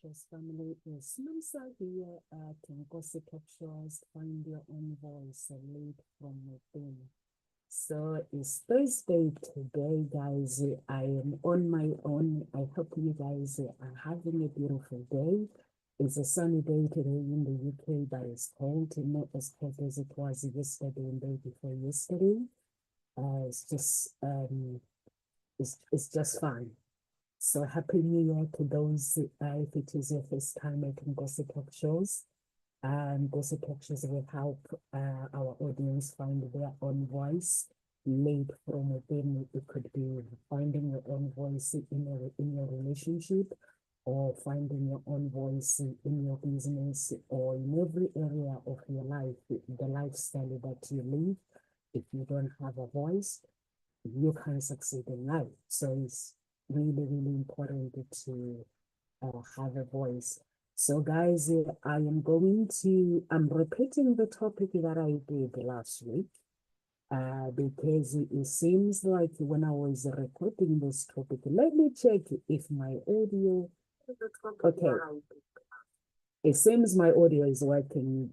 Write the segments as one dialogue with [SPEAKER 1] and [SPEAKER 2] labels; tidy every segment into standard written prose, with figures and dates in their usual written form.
[SPEAKER 1] Captures family is Mamsa here at Ngozi Captures. Find your own voice, lead from within. So it's Thursday today, guys. I am on my own. I hope you guys are having a beautiful day. It's a sunny day today in the UK, but it's cold, not as cold as it was yesterday and day before yesterday. It's just it's just fine. So happy New Year to those if it is your first time at Ngozi Talk Shows. Ngozi Talk Shows will help our audience find their own voice lead from within. It could be finding your own voice in your relationship, or finding your own voice in your business, or in every area of your life, the lifestyle that you live. If you don't have a voice, you can succeed in life. So it's really important to have a voice. So guys, I'm repeating the topic that I did last week because it seems like when I was recording this topic, let me check if my audio, okay, it seems my audio is working.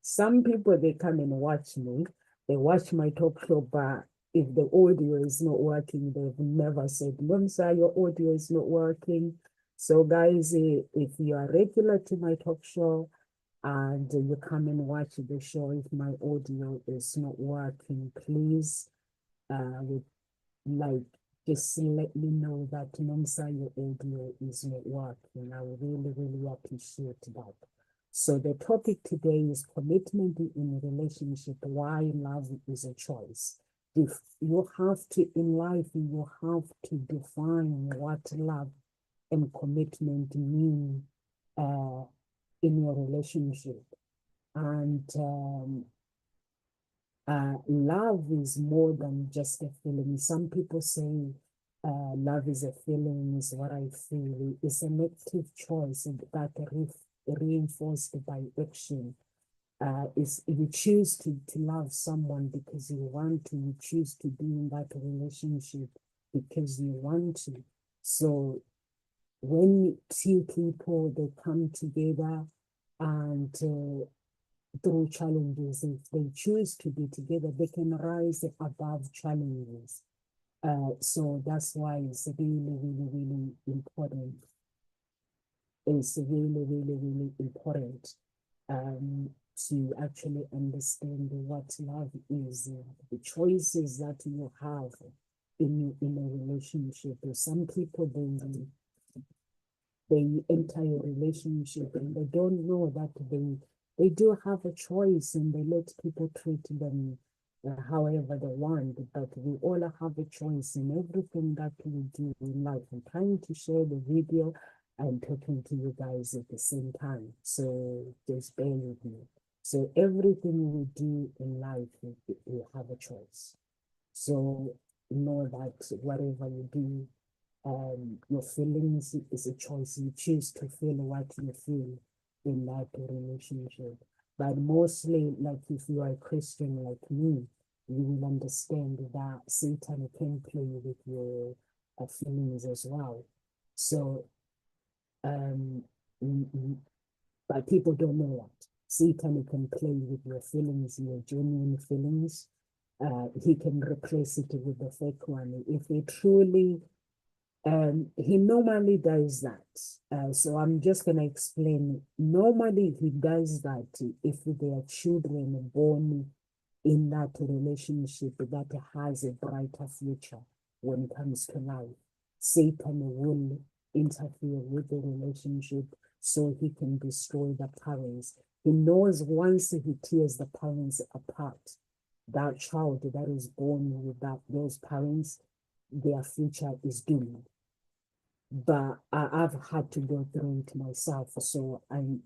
[SPEAKER 1] Some people, they come and watch me, they watch my talk show, but if the audio is not working, they've never said, Mamsa, your audio is not working. So guys, if you are regular to my talk show and you come and watch the show, if my audio is not working, please like just let me know that Mamsa, your audio is not working. I would really appreciate that. So the topic today is commitment in a relationship, why love is a choice. If you have to, in life, you have to define what love and commitment mean in your relationship. And love is more than just a feeling. Some people say love is a feeling, is what I feel. It's an active choice that reinforced by action. Is you choose to love someone because you want to, you choose to be in that relationship because you want to. So when two people, they come together and through challenges, if they choose to be together, they can rise above challenges. So that's why it's really important. It's really important to actually understand what love is, the choices that you have in a relationship. Some people, they enter a relationship and they don't know that they do have a choice, and they let people treat them however they want. But we all have a choice in everything that we do in life. I'm trying to share the video and talking to you guys at the same time, so just bear with me. So everything we do in life, we have a choice. So know that whatever you do, your feelings is a choice. You choose to feel what you feel in that relationship. But mostly, like if you are a Christian like me, you will understand that Satan can play with your feelings as well. So, um, but people don't know that. Satan can play with your feelings, your genuine feelings. He can replace it with the fake one. If he truly he normally does that. So I'm just going to explain. Normally, he does that if there are children born in that relationship that has a brighter future when it comes to life. Satan will interfere with the relationship so he can destroy the parents. He knows once he tears the parents apart, that child that is born with those parents, their future is doomed. But I've had to go through it myself, so I'm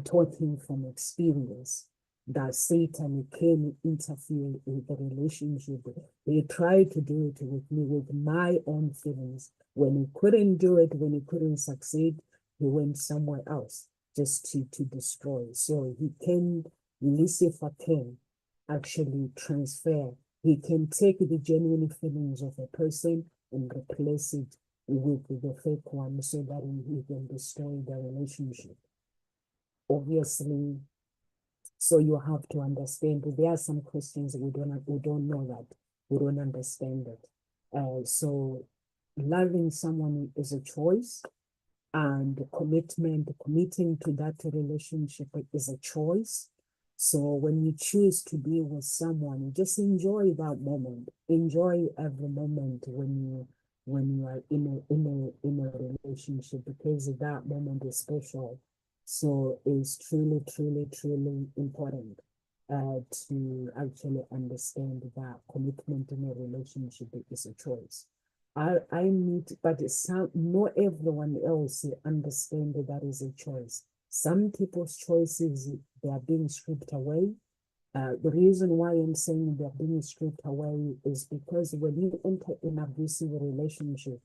[SPEAKER 1] talking from experience that Satan can interfere with the relationship. He tried to do it with me, with my own feelings. When he couldn't do it, when he couldn't succeed, he went somewhere else just to destroy. So he can, Lucifer can actually transfer. He can take the genuine feelings of a person and replace it with the fake one so that he can destroy the relationship. Obviously, so you have to understand that there are some questions we don't know that, we don't understand it. So loving someone is a choice, and committing to that relationship is a choice. So when you choose to be with someone, just enjoy that moment. Enjoy every moment when you are in a relationship, because that moment is special. So it's truly, truly, truly important to actually understand that commitment in a relationship is a choice. I need, but some, not everyone else understand that is a choice. Some people's choices, they are being stripped away. The reason why I'm saying they're being stripped away is because when you enter an abusive relationship,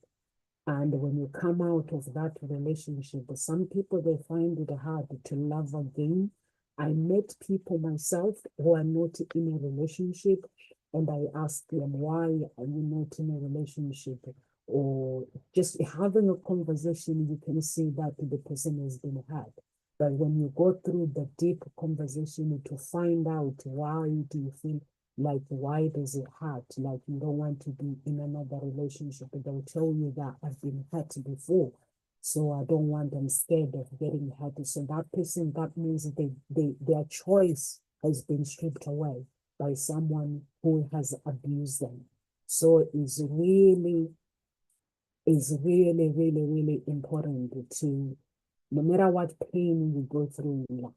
[SPEAKER 1] and when you come out of that relationship, some people, they find it hard to love again. I met people myself who are not in a relationship, and I asked them, why are you not in a relationship? Or just having a conversation, you can see that the person has been hurt. But when you go through the deep conversation to find out why do you feel like, why does it hurt? Like you don't want to be in another relationship. They'll tell you that I've been hurt before, so I don't want, I'm scared of getting hurt. So that person, that means their choice has been stripped away by someone who has abused them. So it's really, really, really important to, no matter what pain you go through in life,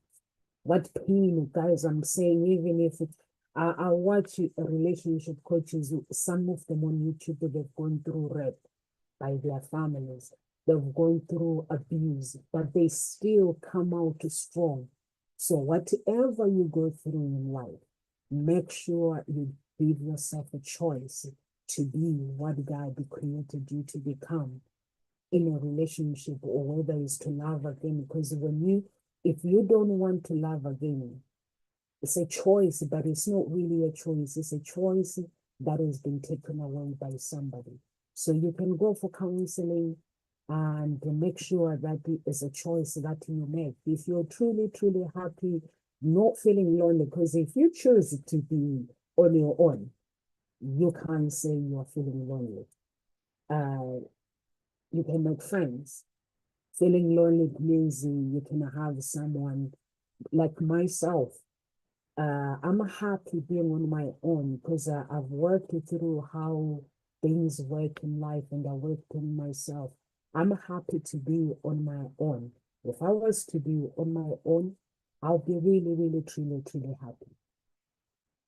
[SPEAKER 1] what pain, guys, I'm saying, even if it, I watch relationship coaches, some of them on YouTube, they've gone through rape by their families, they've gone through abuse, but they still come out strong. So whatever you go through in life, make sure you give yourself a choice to be what God created you to become in a relationship, or whether it's to love again. Because if you don't want to love again, it's a choice, but it's not really a choice. It's a choice that has been taken away by somebody. So you can go for counseling and make sure that it is a choice that you make. If you're truly, truly happy, not feeling lonely, because if you choose to be on your own, you can't say you're feeling lonely. You can make friends. Feeling lonely means you can have someone like myself. I'm happy being on my own because I've worked through how things work in life, and I worked on myself. I'm happy to be on my own. If I was to be on my own, I'll be really, really, truly, truly happy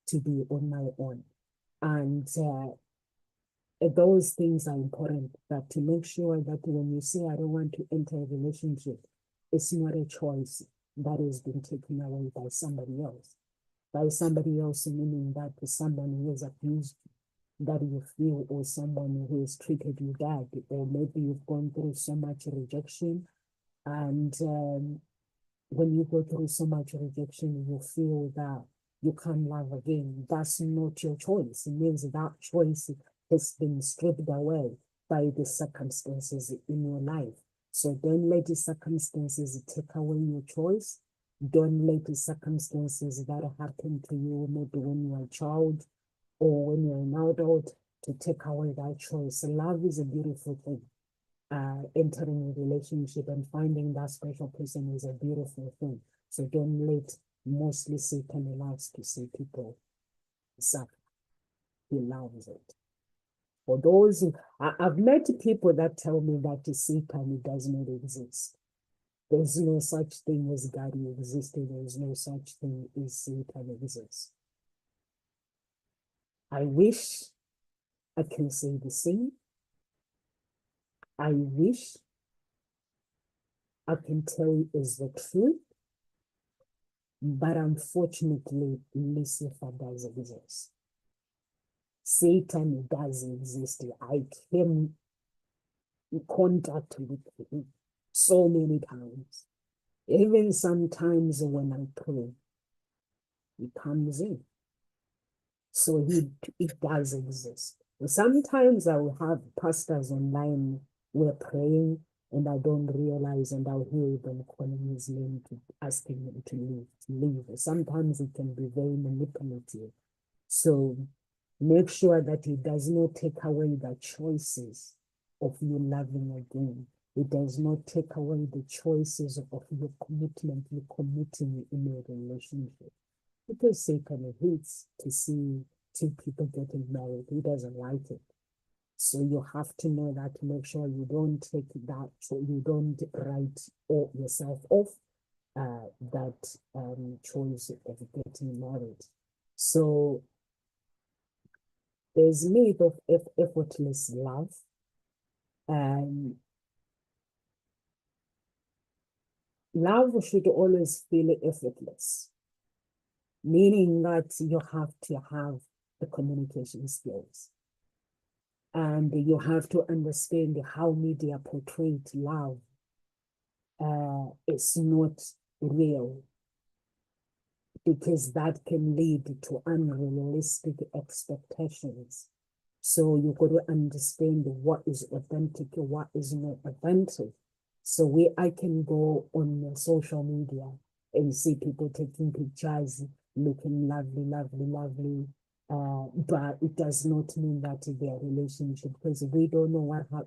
[SPEAKER 1] to be on my own. And those things are important, but to make sure that when you say, I don't want to enter a relationship, it's not a choice that has been taken away by somebody else. By somebody else, meaning that someone who has abused that you feel, or someone who has treated you bad, or maybe you've gone through so much rejection, and when you go through so much rejection, you feel that you can't love again. That's not your choice. It means that choice has been stripped away by the circumstances in your life. So don't let the circumstances take away your choice. Don't let the circumstances that happen to you, maybe when you are a child or when you're an adult, to take away that choice. Love is a beautiful thing. Entering a relationship and finding that special person is a beautiful thing. So don't let, mostly Satan loves to see people suffer. He loves it. For those who, I've met people that tell me that Satan does not exist. There's no such thing as God existing. There's no such thing as Satan exists. I wish I can say the same. I wish I can tell you is the truth, but unfortunately, Lucifer does exist. Satan does exist. I came in contact with him so many times. Even sometimes when I pray, he comes in. So it does exist. Sometimes I will have pastors online we're praying, and I don't realize, and I'll hear them calling his name, asking him to leave. Sometimes it can be very manipulative. So make sure that it does not take away the choices of you loving again. It does not take away the choices of your commitment, you committing in a relationship. Because Satan hates to see two people getting married. He doesn't like it. So you have to know that, to make sure you don't take that, so you don't write yourself off that choice of getting married. So there's myth of effortless love. Love should always feel effortless, meaning that you have to have the communication skills. And you have to understand how media portrayed love is not real, because that can lead to unrealistic expectations. So you got to understand what is authentic, what is not authentic. So I can go on social media and see people taking pictures, looking lovely, lovely, lovely. But it does not mean that their relationship, because we don't know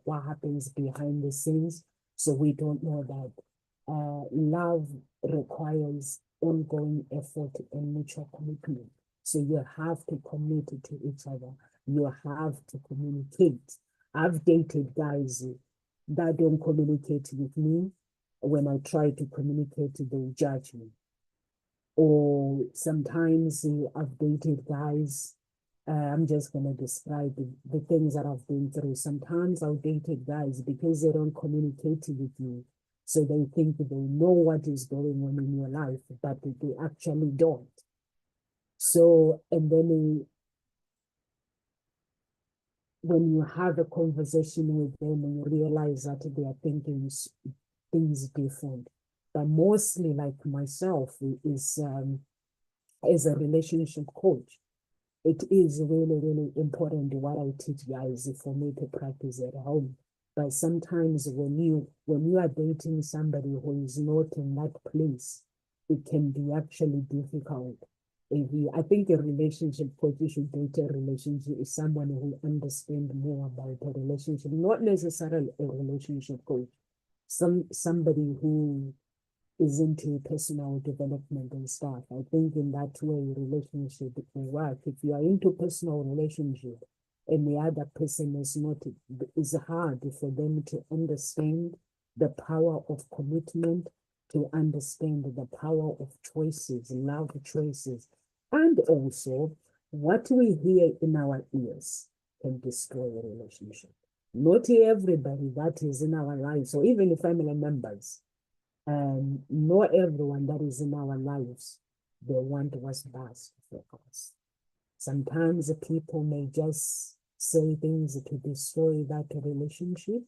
[SPEAKER 1] what happens behind the scenes. So we don't know that. Love requires ongoing effort and mutual commitment. So you have to commit to each other. You have to communicate. I've dated guys that don't communicate with me. When I try to communicate, they judge me. Or sometimes I've dated guys. I'm just going to describe the things that I've been through. Sometimes I've dated guys because they don't communicate with you. So they think they know what is going on in your life, but they actually don't. So, and then when you have a conversation with them and you realize that they are thinking things different. But mostly, like myself, is as a relationship coach, it is really, really important what I teach guys for me to practice at home. But sometimes when you are dating somebody who is not in that place, it can be actually difficult. I think a relationship coach, you should date a relationship is someone who understands more about a relationship, not necessarily a relationship coach. Somebody who is into personal development and stuff. I think in that way, relationship will work. If you are into personal relationship and the other person is not, it's hard for them to understand the power of commitment, to understand the power of choices, love choices. And also, what we hear in our ears can destroy a relationship. Not everybody that is in our lives, or even family members, not everyone that is in our lives, they want what's best for us. Sometimes people may just say things to destroy that relationship.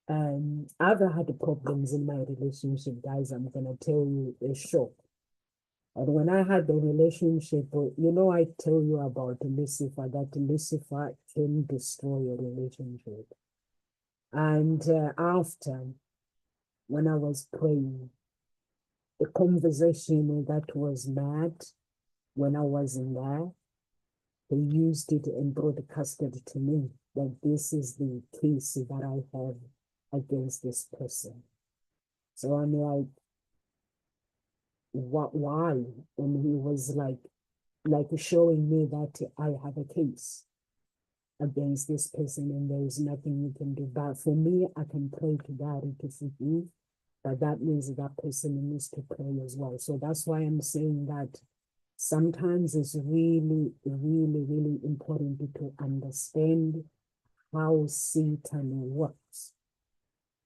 [SPEAKER 1] I've had problems in my relationship, guys. I'm gonna tell you a shock. And when I had the relationship, I tell you about Lucifer, that Lucifer can destroy a relationship. And after, when I was praying, a conversation that was mad when I was in there, they used it and broadcasted to me that this is the case that I have against this person. So I'm like, why? And he was like showing me that I have a case against this person and there is nothing you can do. But for me, I can pray to God to forgive, but that means that person needs to pray as well. So that's why I'm saying that sometimes it's really, really, really important to understand how Satan works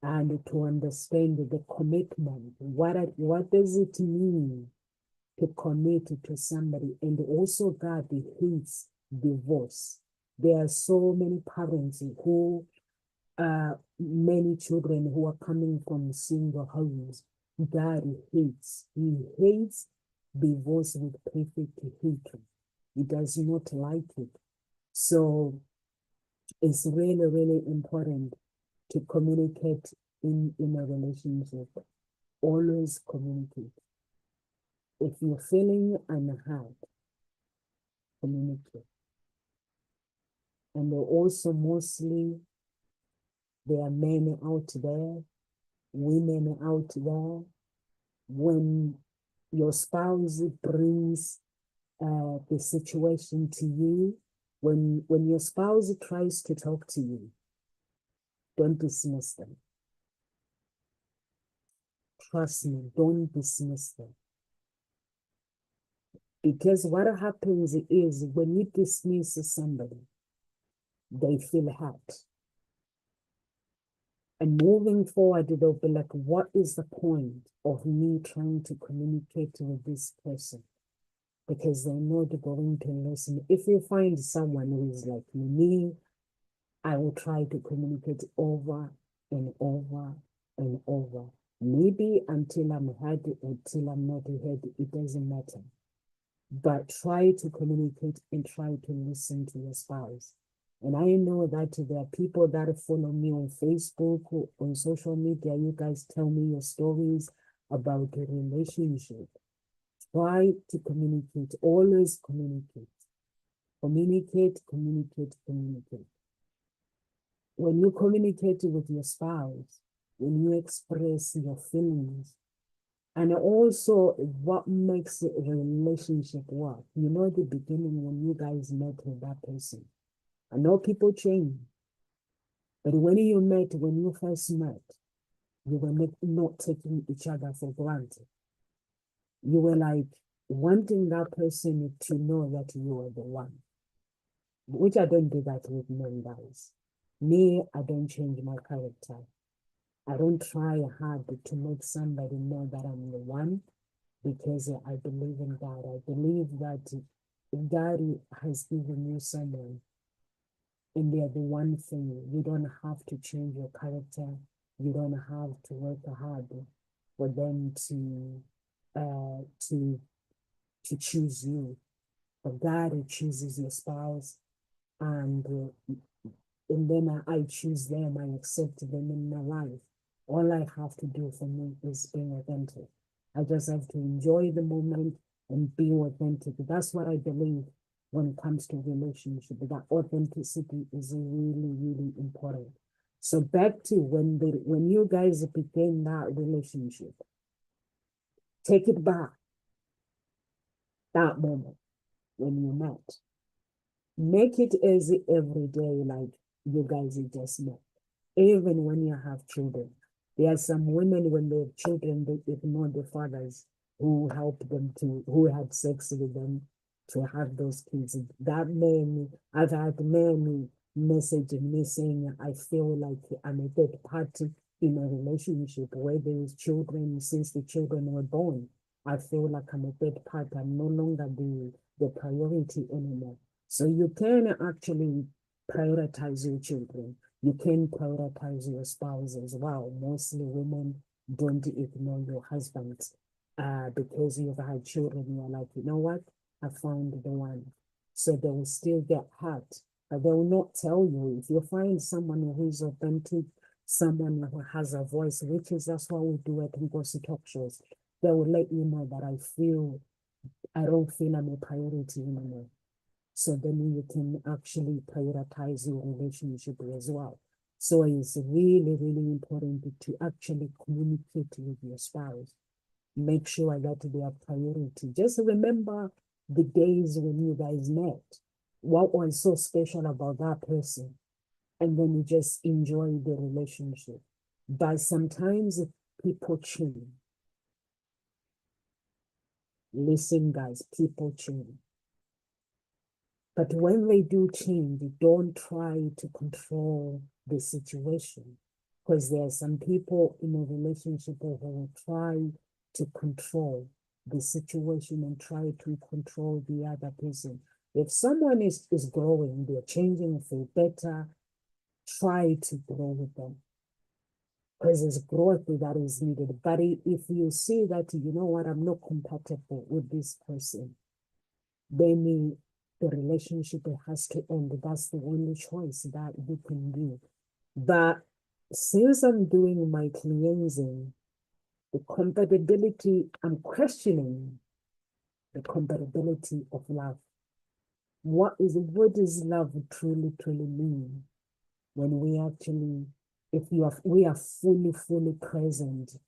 [SPEAKER 1] and to understand the commitment. What does it mean to commit to somebody? And also God hates divorce. There are so many parents who many children who are coming from single homes. God hates. He hates divorce with perfect hatred. He does not like it. So it's really, really important to communicate in a relationship. Always communicate. If you're feeling unheard, communicate. And also mostly there are men out there, women out there. When your spouse brings the situation to you, when your spouse tries to talk to you, don't dismiss them. Trust me, don't dismiss them. Because what happens is when you dismiss somebody, they feel hurt. And moving forward, they'll be like, what is the point of me trying to communicate with this person? Because they're not going to listen. If you find someone who is like me, I will try to communicate over and over and over. Maybe until I'm heard, until I'm not heard, it doesn't matter. But try to communicate and try to listen to your spouse. And I know that there are people that follow me on Facebook, or on social media. You guys tell me your stories about the relationship. Try to communicate. Always communicate. Communicate, communicate, communicate. When you communicate with your spouse, when you express your feelings, and also what makes a relationship work. You know, at the beginning when you guys met with that person, I know people change, but when you first met, you were not taking each other for granted. You were like wanting that person to know that you were the one, which I don't do that with men, guys. Me, I don't change my character. I don't try hard to make somebody know that I'm the one, because I believe in God. I believe that God has given you someone, and they're the one thing. You don't have to change your character. You don't have to work hard for them to choose you. But God chooses your spouse, and then I choose them. I accept them in my life. All I have to do for me is being authentic. I just have to enjoy the moment and be authentic. That's what I believe when it comes to relationship. That authenticity is really, really important. So back to when you guys begin that relationship, take it back, that moment when you met. Make it as every day, like you guys just met. Even when you have children. There are some women, when they have children, they ignore the fathers who help them who had sex with them to have those kids. That man, I've had many messages me saying, I feel like I'm a third party in a relationship where there is children since the children were born. I feel like I'm a third party. I'm no longer the priority anymore. So you can actually prioritize your children. You can prioritize your spouse as well. Mostly women don't ignore your husband because you've had children. You're like, you know what? I found the one. So they will still get hurt, but they will not tell you. If you find someone who is authentic, someone who has a voice, which is that's what we do at Ngozi Talk Shows, they will let you know that I don't feel I'm a priority anymore. So then you can actually prioritize your relationship as well. So it's really, really important to actually communicate with your spouse. Make sure that they are priority. Just remember the days when you guys met. What was so special about that person? And then you just enjoy the relationship. But sometimes people change. Listen, guys, people change. But when they do change, don't try to control the situation, because there are some people in a relationship who will try to control the situation and try to control the other person. If someone is growing, they're changing for better, try to grow with them, because it's growth that is needed. But if you see that, you know what, I'm not compatible with this person, then the relationship has to end. That's the only choice that you can do. But since I'm doing my cleansing, the compatibility, I'm questioning the compatibility of love. What does love truly mean when we actually, if we are fully present,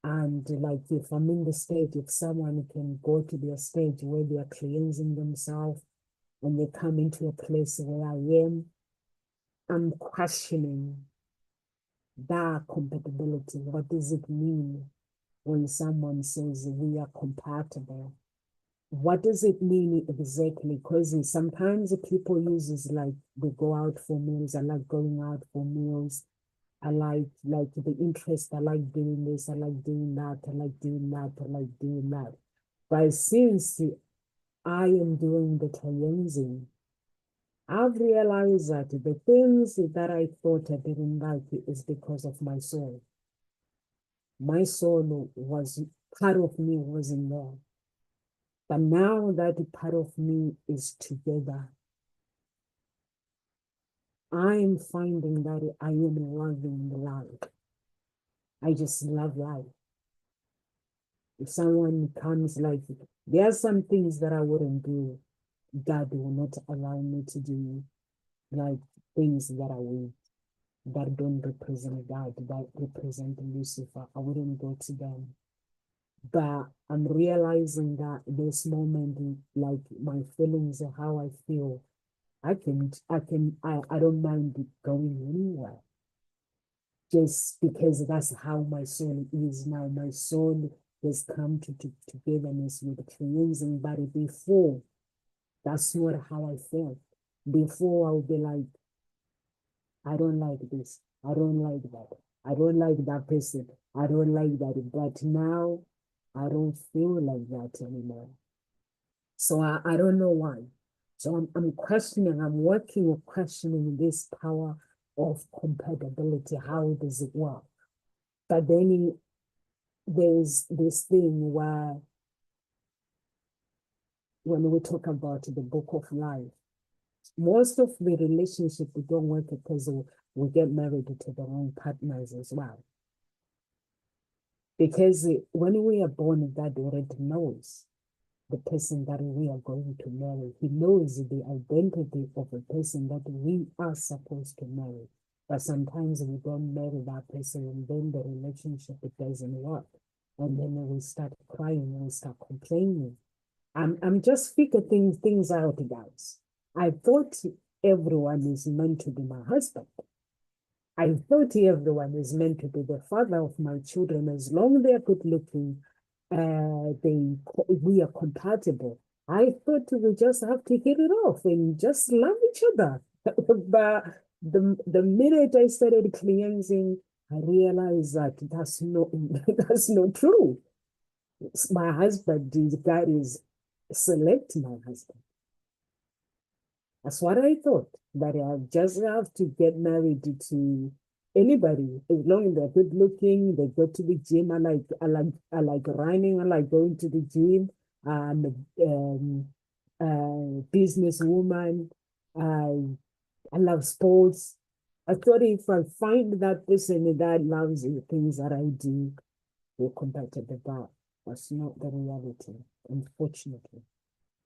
[SPEAKER 1] and like if I'm in the state, if someone can go to their stage where they are cleansing themselves and they come into a place where I am, I'm questioning that compatibility. What does it mean when someone says we are compatible? What does it mean exactly? Because sometimes people uses like they go out for meals. I like going out for meals. I like the interest. I like doing this. I like doing that. I like doing that. I like doing that. But since I am doing the cleansing, I've realized that the things that I thought I didn't like is because of my soul. My soul was part of me wasn't there. But now that part of me is together, I am finding that I am loving life. I just love life. If someone comes like, there are some things that I wouldn't do. God will not allow me to do, like things that are weak, that don't represent God, that represent Lucifer. I wouldn't go to them. But I'm realizing that this moment, like my feelings and how I feel, I don't mind it going anywhere. Just because that's how my soul is now. My soul has come to togetherness with the cleansing body. Before, that's not how I felt. Before, I would be like, I don't like this. I don't like that. I don't like that person. I don't like that. But now, I don't feel like that anymore. So I don't know why. So I'm questioning, I'm working on questioning this power of compatibility. How does it work? But then there's this thing where when we talk about the book of life, most of the relationships don't work because we get married to the wrong partners as well. Because when we are born, God already knows the person that we are going to marry. He knows the identity of the person that we are supposed to marry. But sometimes we don't marry that person and then the relationship it doesn't work. And then we start crying and we start complaining. I'm just figuring things out, guys. I thought everyone is meant to be my husband. I thought everyone is meant to be the father of my children as long as they're good looking, we are compatible. I thought we just have to hit it off and just love each other. But the minute I started cleansing, I realized that that's not that's not true. My husband, God is select my husband. That's what I thought. That I just have to get married to anybody as long as they're good looking, they go to the gym. I like running, I like going to the gym. I'm a businesswoman. I love sports. I thought if I find that person that loves the things that I do, we're compatible, but that's not the reality, unfortunately.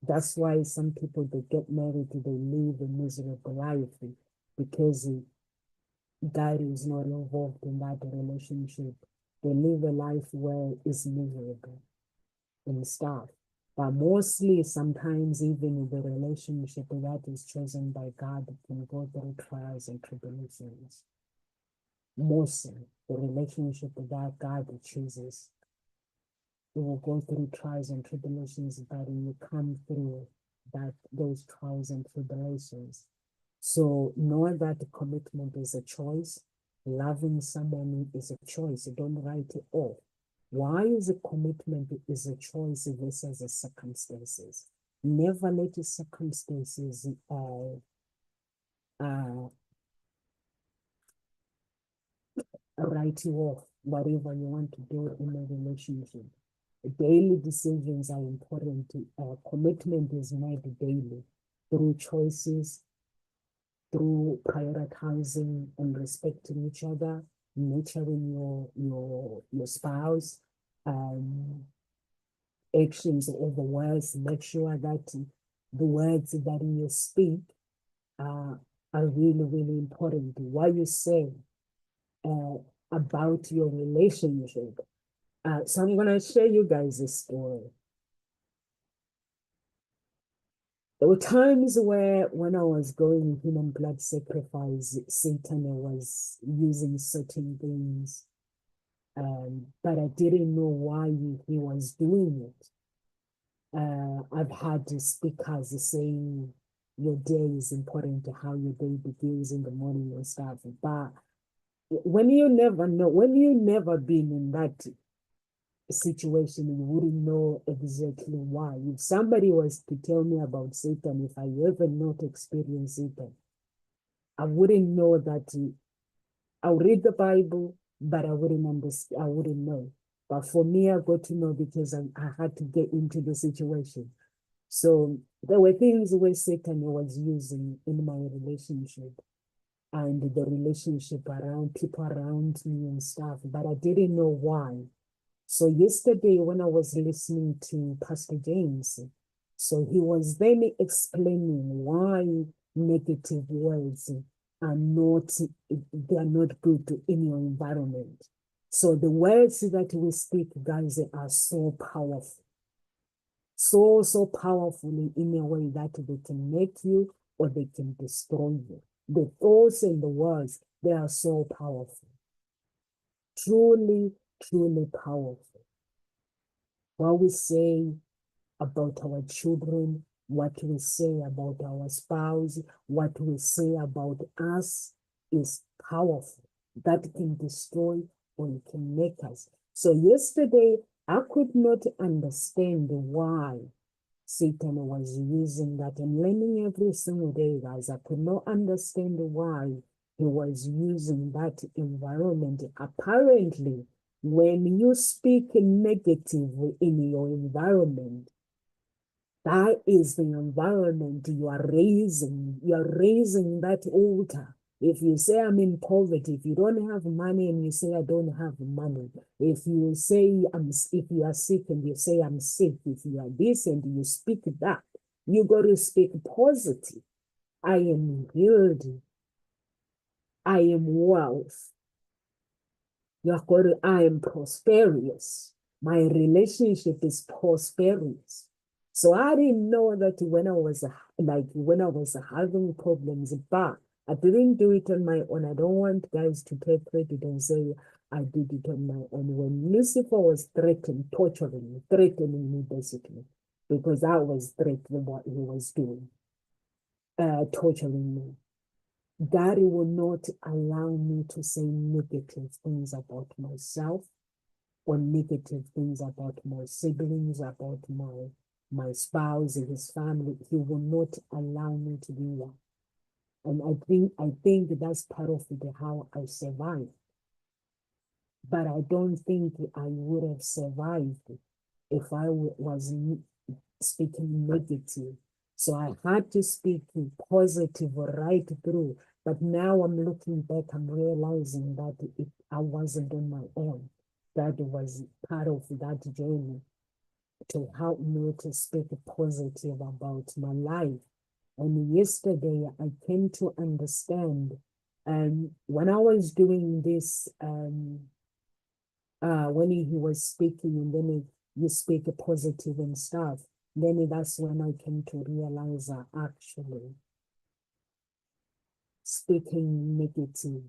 [SPEAKER 1] That's why some people they get married, they live a miserable life because God is not involved in that relationship. They live a life where it's miserable and stuff. But mostly, sometimes even in the relationship that is chosen by God can go through trials and tribulations. Mostly, the relationship that God chooses, you will go through trials and tribulations, but you come through those trials and tribulations. So know that commitment is a choice. Loving someone is a choice. You don't write it off. Why is a commitment is a choice versus the circumstances? Never let the circumstances write you off whatever you want to do in a relationship. Daily decisions are important. Commitment is made daily through choices, through prioritizing and respecting each other, nurturing your spouse, actions of the words. Make sure that the words that you speak are really, really important. What you say about your relationship. So I'm gonna share you guys a story. There were times where when I was going human blood sacrifice, Satan was using certain things, but I didn't know why he was doing it. I've had speakers saying your day is important to how your day begins in the morning and stuff. But when you never know, when you never been in that situation, you wouldn't know exactly why. If somebody was to tell me about Satan, if I ever not experienced Satan, I wouldn't know that. I'll read the Bible, but I wouldn't understand. I wouldn't know. But for me, I got to know because I had to get into the situation. So there were things where Satan was using in my relationship and the relationship around people around me and stuff, but I didn't know why. So yesterday when I was listening to Pastor James, so he was then explaining why negative words are not, they are not good in your environment. So the words that we speak, guys, are so powerful. So powerfully in a way that they can make you or they can destroy you. The thoughts and the words, they are so powerful. Truly, truly powerful. What we say about our children, what we say about our spouse, what we say about us is powerful. That can destroy or it can make us. So yesterday, I could not understand why Satan was using that. And learning every single day, guys, I could not understand why he was using that environment. Apparently, when you speak negative in your environment, that is the environment you are raising. You are raising that altar. If you say I'm in poverty, if you don't have money and you say I don't have money, if you say if you are sick and you say I'm sick, if you are this and you speak that, you got to speak positive. I am healed. I am wealth. I am prosperous. My relationship is prosperous. So I didn't know that when I was having problems, but I didn't do it on my own. I don't want guys to take credit and say I did it on my own. When Lucifer was threatening me basically, because I was threatening what he was doing, torturing me. God will not allow me to say negative things about myself or negative things about my siblings, about my spouse and his family. He will not allow me to do that. And I think that's part of how I survived. But I don't think I would have survived if I was speaking negative. So I had to speak positive right through. But now I'm looking back, I'm realizing that I wasn't on my own. That was part of that journey to help me to speak positive about my life. And yesterday I came to understand, when I was doing this, when he was speaking and then you speak positive and stuff, then that's when I came to realize that actually speaking negative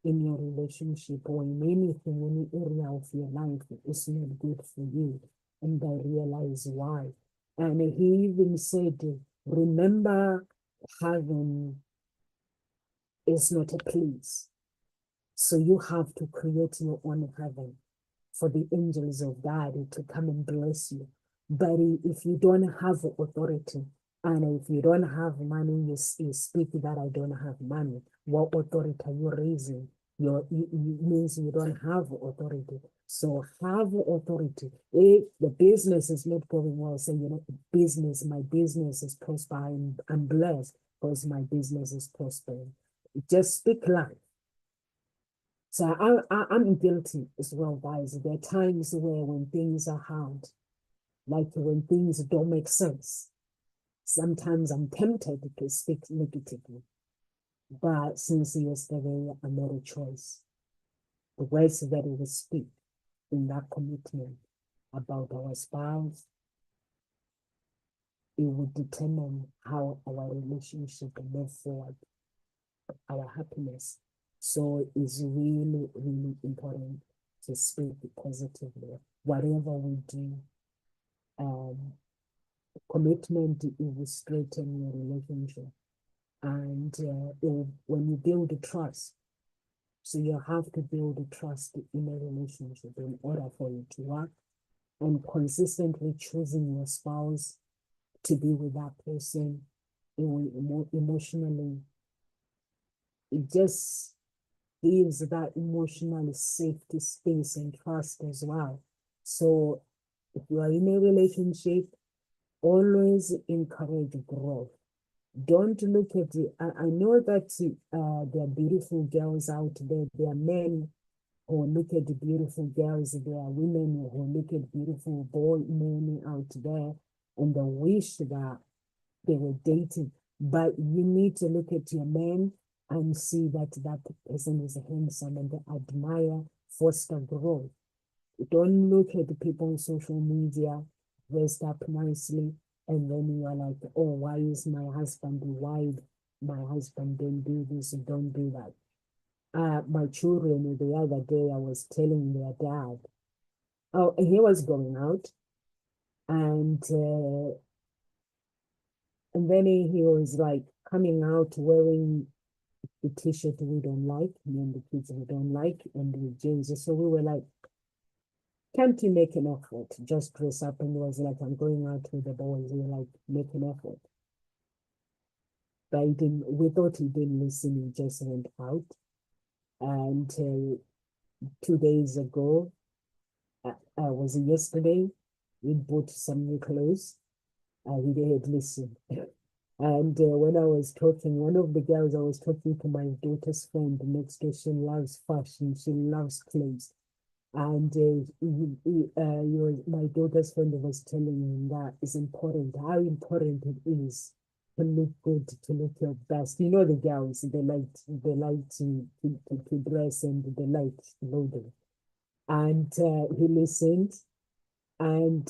[SPEAKER 1] in your relationship or in anything, any area of your life is not good for you. And I realize why. And he even said, remember, heaven is not a place. So you have to create your own heaven for the angels of God to come and bless you. But if you don't have authority, and if you don't have money, you speak that I don't have money. What authority are you raising? It means you don't have authority. So have authority. If the business is not going well, say, my business is prospering. I'm blessed because my business is prospering. Just speak life. So I'm guilty as well, guys. There are times where when things are hard, like when things don't make sense, sometimes I'm tempted to speak negatively. But since yesterday, I made a choice. The words that we speak in that commitment about our spouse, it will determine how our relationship will move forward, our happiness. So it's really, really important to speak positively. Whatever we do, um, commitment, it will strengthen your relationship. And when you build trust, so you have to build trust in a relationship in order for it to work, and consistently choosing your spouse to be with that person emotionally, it just gives that emotional safety space and trust as well. So if you are in a relationship, always encourage growth. Don't look at it. I know that there are beautiful girls out there. There are men who look at the beautiful girls. There are women who look at beautiful boy men out there and they wish that they were dating. But you need to look at your man and see that that person is handsome and admire, foster growth. Don't look at the people on social media dressed up nicely and then you are like, oh, why is my husband wide? My husband don't do this and don't do that. My children the other day, I was telling their dad, oh, he was going out and then he was like coming out wearing the t-shirt we don't like, me and the kids we don't like, and the jeans. So we were like, can't you make an effort? Just dress up. And he was like, I'm going out with the boys. We were like, make an effort. But he didn't, we thought he didn't listen. He just went out. And 2 days ago, was it yesterday? We bought some new clothes. He didn't listen. And when I was talking, one of the girls I was talking to, my daughter's friend next door, she loves fashion, she loves clothes. And my daughter's friend was telling me that it's important, how important it is to look good, to look your best. You know, the girls, they like to dress and they like clothing. And he listened, and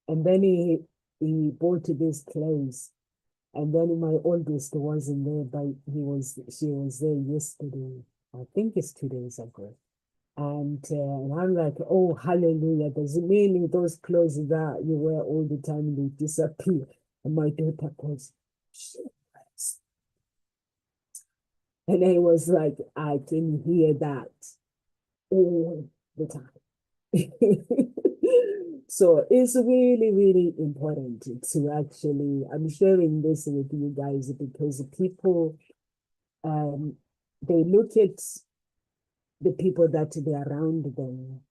[SPEAKER 1] then he bought these clothes. And then my oldest wasn't there, but she was there yesterday. I think it's 2 days ago. And I'm like, oh, hallelujah. Does it mean those clothes that you wear all the time, they disappear? And my daughter goes, "Shit." And I was like, I can hear that all the time. So it's really, really important to actually, I'm sharing this with you guys because people, they look at the people that they're around them.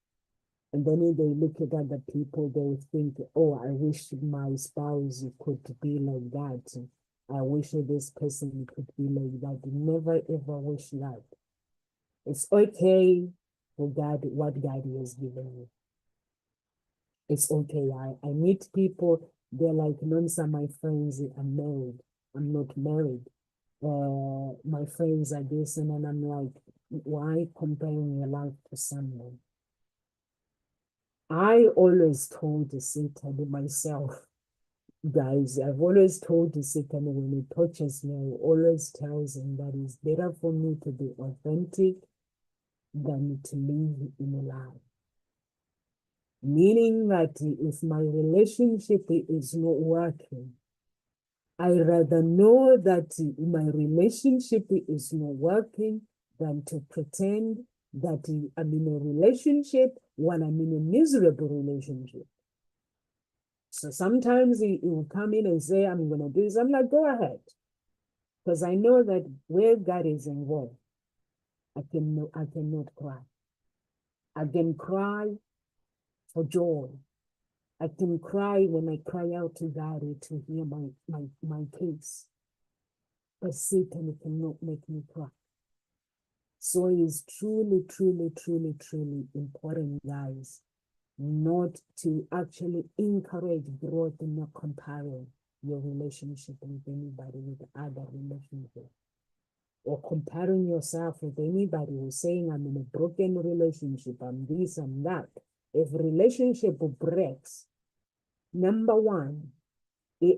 [SPEAKER 1] And then if they look at other people, they think, oh, I wish my spouse could be like that. I wish this person could be like that. Never ever wish that. It's okay for God, what God has given you. It's okay. I meet people, they're like, Nonsa, my friends are married. I'm not married. My friends are this, and then I'm like, why comparing your life to someone? I always told Satan myself, guys, I've always told Satan when he touches me, I always tells him that it's better for me to be authentic than to live in a lie. Meaning that if my relationship is not working, I rather know that my relationship is not working than to pretend that I'm in a relationship when I'm in a miserable relationship. So sometimes he will come in and say, I'm going to do this. I'm like, go ahead. Because I know that where God is involved, I cannot cry. I can cry for joy. I can cry when I cry out to God to hear my case. But Satan cannot make me cry. So it's truly, truly, truly, truly important, guys, not to actually encourage growth in not comparing your relationship with anybody, with other relationships, or comparing yourself with anybody who's saying, I'm in a broken relationship, I'm this, I'm that. If relationship breaks, number one,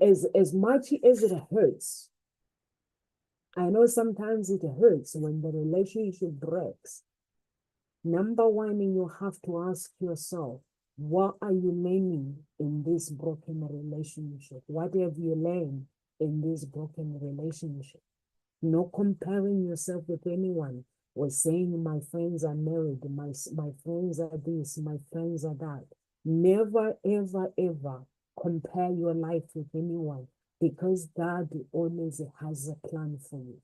[SPEAKER 1] as much as it hurts, I know sometimes it hurts when the relationship breaks. Number one, you have to ask yourself, what are you learning in this broken relationship? What have you learned in this broken relationship? Not comparing yourself with anyone or saying my friends are married, my friends are this, my friends are that. Never, ever, ever compare your life with anyone, because God always has a plan for you.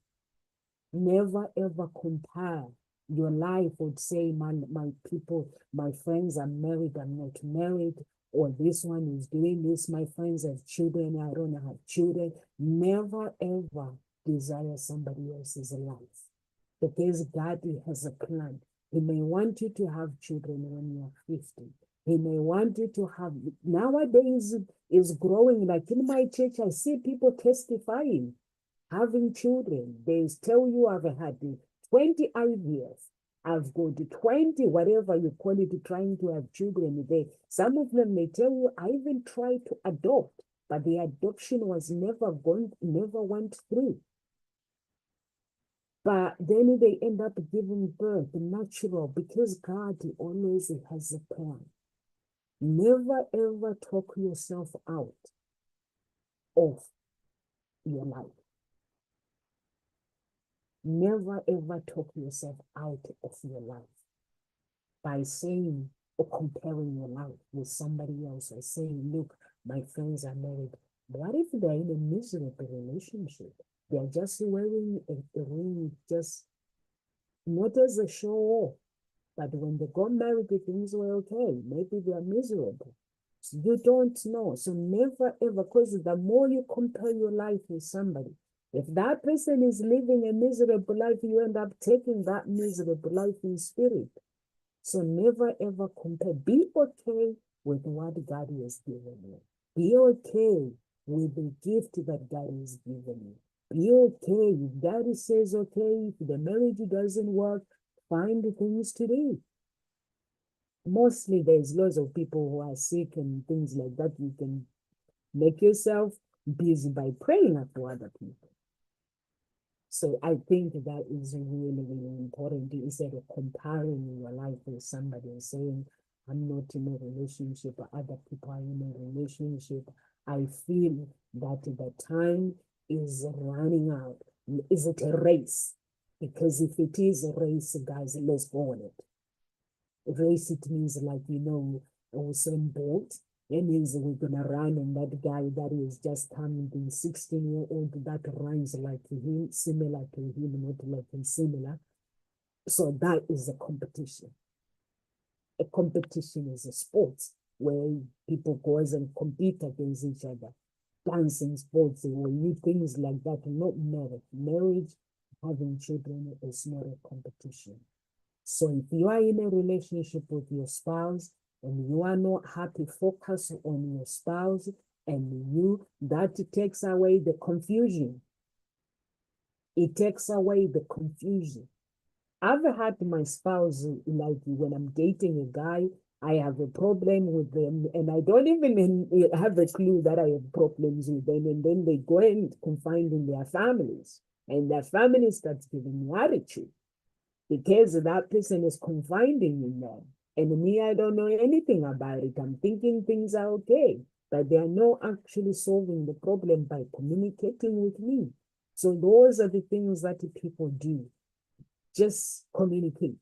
[SPEAKER 1] Never, ever compare your life with say, my people, my friends are married, I'm not married, or this one is doing this, my friends have children, I don't have children. Never, ever desire somebody else's life, because God has a plan. He may want you to have children when you're 50. He may want you to have, nowadays is growing, like in my church, I see people testifying, having children. They tell you I've had 20 IVF. I've got 20, whatever you call it, trying to have children. Some of them may tell you, I even tried to adopt, but the adoption was never went through. But then they end up giving birth natural, because God always has a plan. Never ever talk yourself out of your life. Never ever talk yourself out of your life by saying or comparing your life with somebody else, or saying, look, my friends are married. What if they're in a miserable relationship? They're just wearing a ring, just not as a show off. But when they got married, things were okay. Maybe they are miserable. So you don't know. So never ever, because the more you compare your life with somebody, if that person is living a miserable life, you end up taking that miserable life in spirit. So never ever compare. Be okay with what God has given you. Be okay with the gift that God has given you. Be okay. If God says, okay, if the marriage doesn't work, find things to do. Mostly there's lots of people who are sick and things like that. You can make yourself busy by praying for other people. So I think that is really, really important, instead of comparing your life with somebody and saying, I'm not in a relationship, or other people are in a relationship. I feel that the time is running out. Is it a race? Because if it is a race, guys, let's go on it. Race, it means, like, Usain Bolt. It means we're gonna run, and that guy that is just coming, the 16-year-old that runs like him, similar to him, not like him, similar. So that is a competition. A competition is a sport where people go and compete against each other. Dancing sports, or new things like that, not marriage. Marriage, having children, is not a competition. So if you are in a relationship with your spouse and you are not happy, focus on your spouse, and that takes away the confusion. It takes away the confusion. I've had my spouse, like when I'm dating a guy, I have a problem with them, and I don't even have a clue that I have problems with them, and then they go and confide in their families, and their family starts giving me attitude, because that person is confiding in them. And me, I don't know anything about it. I'm thinking things are okay, but they are not actually solving the problem by communicating with me. So those are the things that people do. Just communicate.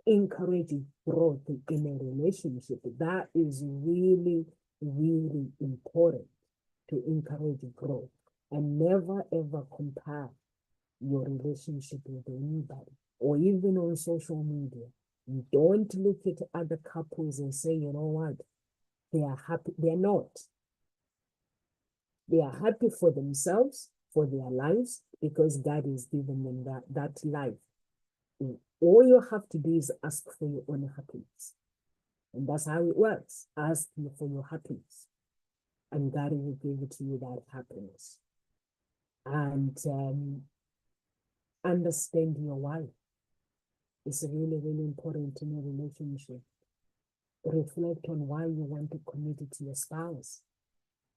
[SPEAKER 1] Encourage growth in a relationship. That is really, really important, to encourage growth. And never ever compare your relationship with anybody, or even on social media. You don't look at other couples and say, you know what, they are happy. They're not. They are happy for themselves, for their lives, because God has given them that life. All you have to do is ask for your own happiness. And that's how it works. Ask for your happiness. And God will give it to you, that happiness. And understand your why. It's really, really important in a relationship. Reflect on why you want to commit it to your spouse.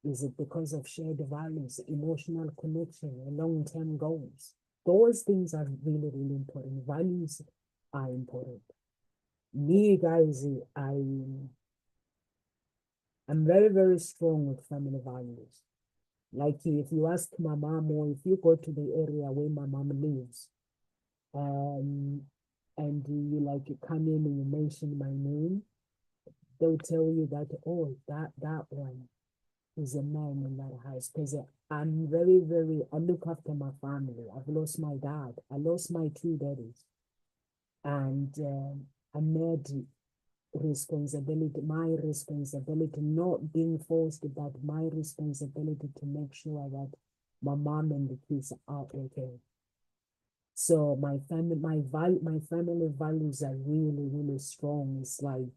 [SPEAKER 1] Is it because of shared values, emotional connection, or long-term goals? Those things are really, really important. Values are important. Me, guys, I'm very, very strong with family values. Like if you ask my mom, or if you go to the area where my mom lives, and you like come in and you mention my name, they'll tell you that, oh, that one is a man in that house. Because I'm very, very, I look after my family. I've lost my dad. I lost my two daddies. And I made responsibility, my responsibility, not being forced, but my responsibility to make sure that my mom and the kids are okay. So my family values are really, really strong. It's like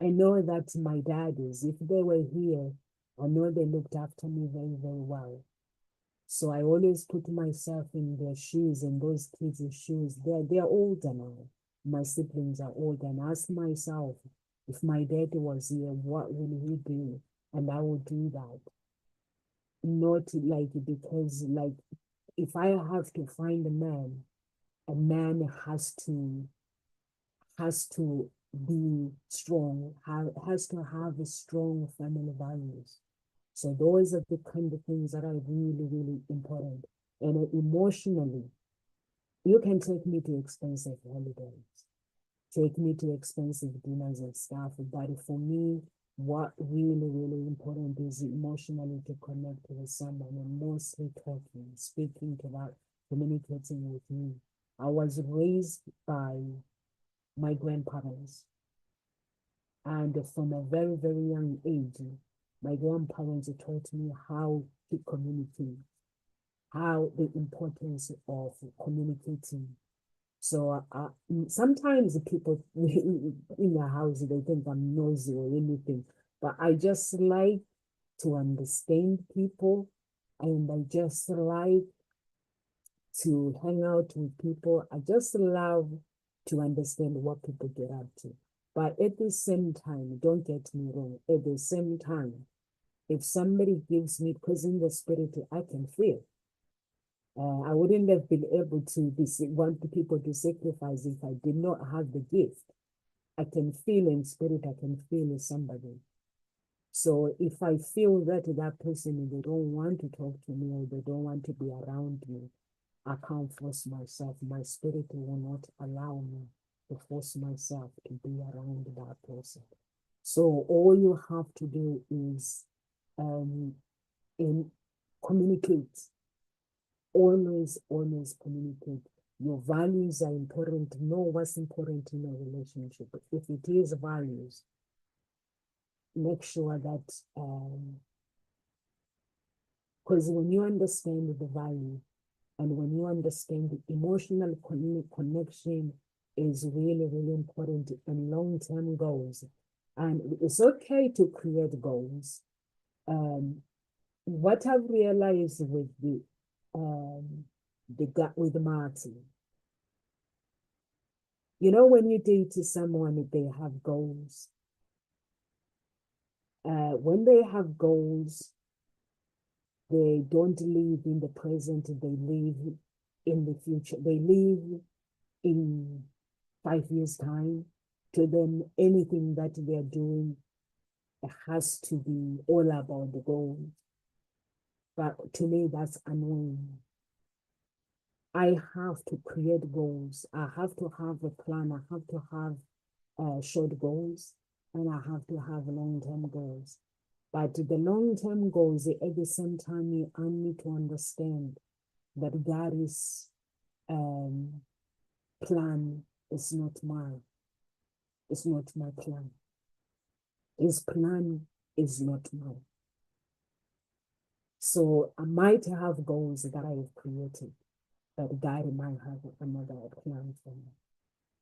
[SPEAKER 1] I know that my daddies, if they were here, I know they looked after me very, very well. So I always put myself in their shoes, and those kids' shoes. They're older now. My siblings are older, and I ask myself, if my dad was here, what will he do? And I would do that. Not like because like if I have to find a man has to be strong, has to have a strong family values. So those are the kind of things that are really, really important. And emotionally, you can take me to expensive holidays, take me to expensive dinners and stuff. But for me, what really, really important is emotionally to connect with someone, and mostly talking, speaking to that, communicating with me. I was raised by my grandparents. And from a very, very young age, my grandparents taught me how to communicate, how the importance of communicating. So sometimes people in the house, they think I'm noisy or anything, but I just like to understand people, and I just like to hang out with people. I just love to understand what people get up to. But at the same time, don't get me wrong, at the same time, if somebody gives me, because in the spirit, I can feel. I wouldn't have been able to want the people to sacrifice if I did not have the gift. I can feel in spirit, I can feel somebody. So if I feel that that person, they don't want to talk to me, or they don't want to be around me, I can't force myself. My spirit will not allow me to force myself to be around that person. So all you have to do is in communicate. Always, always communicate. Your values are important. Know what's important in a relationship. If it is values, make sure that because when you understand the value, and when you understand the emotional connection is really, really important in long-term goals. And it's okay to create goals. What I've realized with with Martin, you know, when you date someone, they have goals. When they have goals, they don't live in the present, they live in the future. They live in 5 years' time. To them, anything that they're doing has to be all about the goal. But to me, that's annoying. I have to create goals. I have to have a plan. I have to have short goals, and I have to have long-term goals. But the long-term goals, at the same time, you need to understand that God's plan is not mine. It's not my plan. His plan is not mine. So I might have goals that I have created, but God might have another plan for me.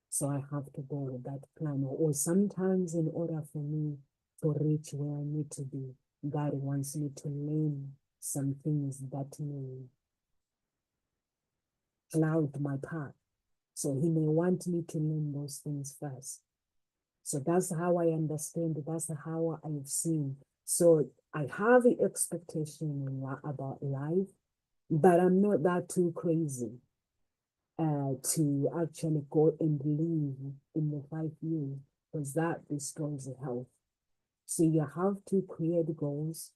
[SPEAKER 1] So I have to go with that plan. Or sometimes in order for me to reach where I need to be, God wants me to learn some things that may cloud my path. So he may want me to learn those things first. So that's how I understand it. That's how I've seen. So I have the expectation about life, but I'm not that too crazy to actually go and live in the 5 years, because that destroys the health. So you have to create goals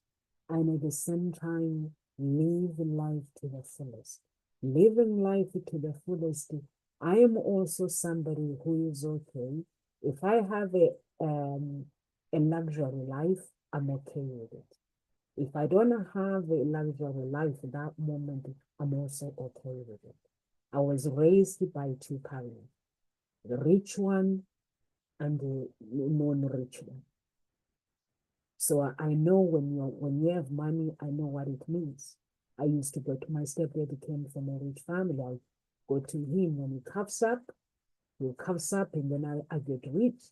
[SPEAKER 1] and at the same time live life to the fullest. Living life to the fullest. I am also somebody who is okay. If I have a luxury life, I'm okay with it. If I don't have a luxury life at that moment, I'm also okay with it. I was raised by two parents, the rich one and the non-rich one. So I know when you have money, I know what it means. I used to go to my stepdad, he came from a rich family. I go to him when he coughs up, and then I get rich.